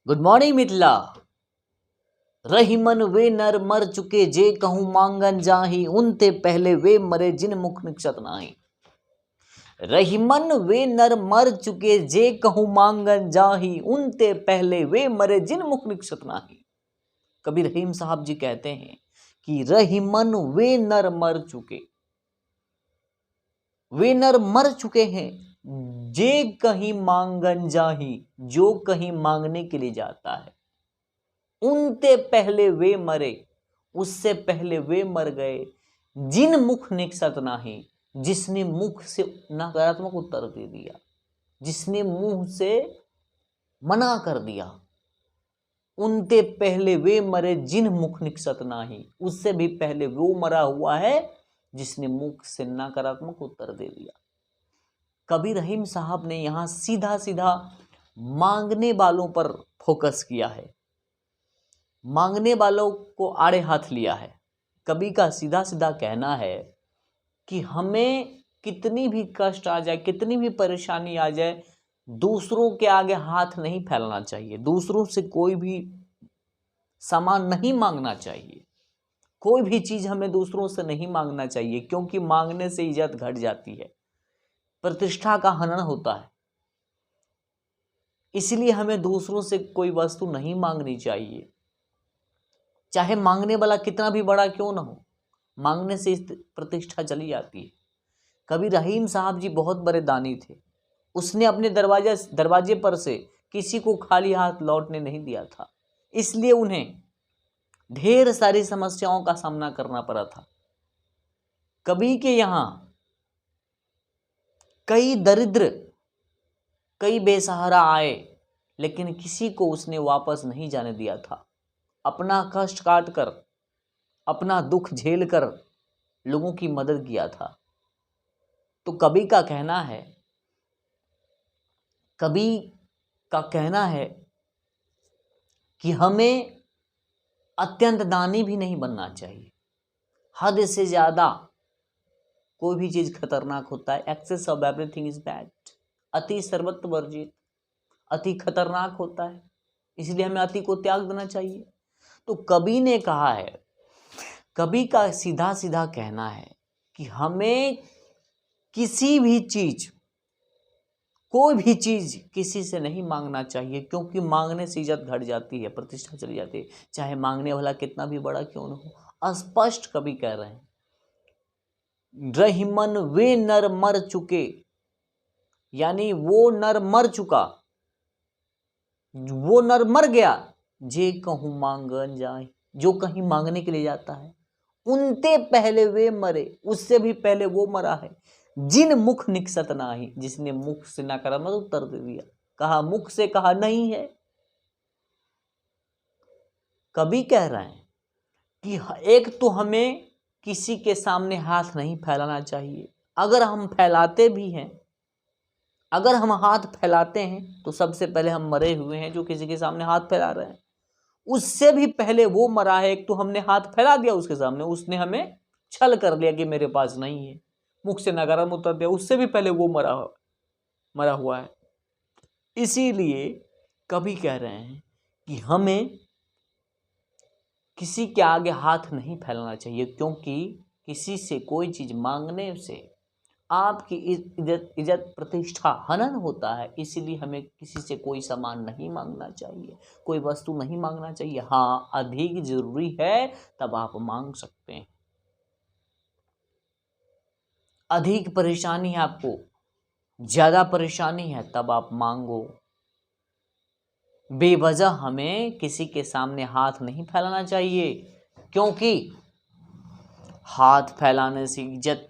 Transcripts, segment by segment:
Good morning Mithila. रही मन वे नर मर चुके जे कहूँ मांगन जाही, उनते पहले वे मरे जिन मुख निक्षत नाही। रही मन वे नर मर चुके जे कहूँ मांगन जाही, उनते पहले वे मरे जिन मुख निक्षत नाही। कबीर रहीम साहब जी कहते हैं कि रही मन वे नर मर चुके, वे नर मर चुके हैं जे कहीं मांगन जाही, जो कहीं मांगने के लिए जाता है। उनते पहले वे मरे, उससे पहले वे मर गए जिन मुख निक्षत नाही, जिसने मुख से नकारात्मक उत्तर दे दिया, जिसने मुंह से मना कर दिया। उनते पहले वे मरे जिन मुख निक्षत नाही, उससे भी पहले वो मरा हुआ है जिसने मुख से नकारात्मक उत्तर दे दिया। कबीर रहीम साहब ने यहां सीधा सीधा मांगने वालों पर फोकस किया है, मांगने वालों को आड़े हाथ लिया है। कबीर का सीधा सीधा कहना है कि हमें कितनी भी कष्ट आ जाए, कितनी भी परेशानी आ जाए, दूसरों के आगे हाथ नहीं फैलाना चाहिए, दूसरों से कोई भी सामान नहीं मांगना चाहिए, कोई भी चीज हमें दूसरों से नहीं मांगना चाहिए, क्योंकि मांगने से इज्जत घट जाती है, प्रतिष्ठा का हनन होता है। इसलिए हमें दूसरों से कोई वस्तु नहीं मांगनी चाहिए, चाहे मांगने वाला कितना भी बड़ा क्यों ना हो, मांगने से प्रतिष्ठा चली जाती है। कबीर रहीम साहब जी बहुत बड़े दानी थे। उसने अपने दरवाजे पर से किसी को खाली हाथ लौटने नहीं दिया था, इसलिए उन्हें ढेर सारी समस्याओं का सामना करना पड़ा था। कबीर के यहां कई दरिद्र, कई बेसहारा आए, लेकिन किसी को उसने वापस नहीं जाने दिया था। अपना कष्ट काट कर, अपना दुख झेल कर लोगों की मदद किया था। तो कबीर का कहना है कि हमें अत्यंत दानी भी नहीं बनना चाहिए। हद से ज्यादा कोई भी चीज खतरनाक होता है। Excess of everything is bad. अति सर्वत्र वर्जित, अति खतरनाक होता है, इसलिए हमें अति को त्याग देना चाहिए। तो कबीर ने कहा है, कबीर का सीधा सीधा कहना है कि हमें किसी भी चीज, कोई भी चीज किसी से नहीं मांगना चाहिए, क्योंकि मांगने से इज्जत घट जाती है, प्रतिष्ठा चली जाती है, चाहे मांगने वाला कितना भी बड़ा क्यों न हो। स्पष्ट कवि कह रहे हैं, रही मन वे नर मर चुके, यानी वो नर मर चुका, वो नर मर गया जे कहूं मांगन जाए, जो कहीं मांगने के लिए जाता है। उनते पहले वे मरे, उससे भी पहले वो मरा है जिन मुख निक्षत नाही, जिसने मुख से नकारात्मक उत्तर दे दिया। कहा मुख से, कहा नहीं है। कभी कह रहे हैं कि एक तो हमें किसी के सामने हाथ नहीं फैलाना चाहिए। अगर हम फैलाते भी हैं, अगर हम हाथ फैलाते हैं, तो सबसे पहले हम मरे हुए हैं जो किसी के सामने हाथ फैला रहे हैं। उससे भी पहले वो मरा है। एक तो हमने हाथ फैला दिया उसके सामने, उसने हमें छल कर लिया कि मेरे पास नहीं है, मुख से नकारात्मक उत्तर दिया, उससे भी पहले वो मरा हुआ है। इसीलिए कभी कह रहे हैं कि हमें किसी के आगे हाथ नहीं फैलाना चाहिए, क्योंकि किसी से कोई चीज मांगने से आपकी इज्जत प्रतिष्ठा हनन होता है। इसीलिए हमें किसी से कोई सामान नहीं मांगना चाहिए, कोई वस्तु नहीं मांगना चाहिए। हाँ, अधिक जरूरी है तब आप मांग सकते हैं। अधिक परेशानी है आपको, ज्यादा परेशानी है, तब आप मांगो। बेवजह हमें किसी के सामने हाथ नहीं फैलाना चाहिए, क्योंकि हाथ फैलाने से इज्जत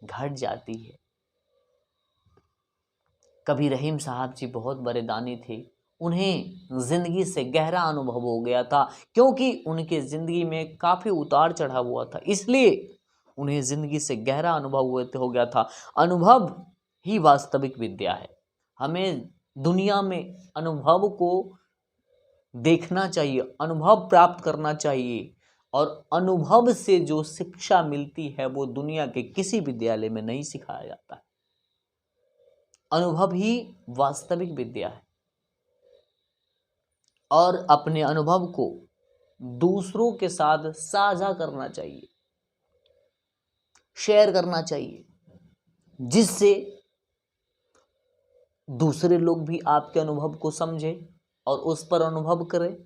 घट जाती है। कबीर रहीम साहब जी बहुत बड़े दानी थे। उन्हें जिंदगी से गहरा अनुभव हो गया था, क्योंकि उनके जिंदगी में काफी उतार चढ़ाव हुआ था, इसलिए उन्हें जिंदगी से गहरा अनुभव हो गया था। अनुभव ही वास्तविक विद्या है। हमें दुनिया में अनुभव को देखना चाहिए, अनुभव प्राप्त करना चाहिए, और अनुभव से जो शिक्षा मिलती है वो दुनिया के किसी विद्यालय में नहीं सिखाया जाता है। अनुभव ही वास्तविक विद्या है। और अपने अनुभव को दूसरों के साथ साझा करना चाहिए, शेयर करना चाहिए, जिससे दूसरे लोग भी आपके अनुभव को समझें और उस पर अनुभव करें,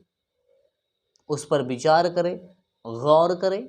उस पर विचार करें, गौर करें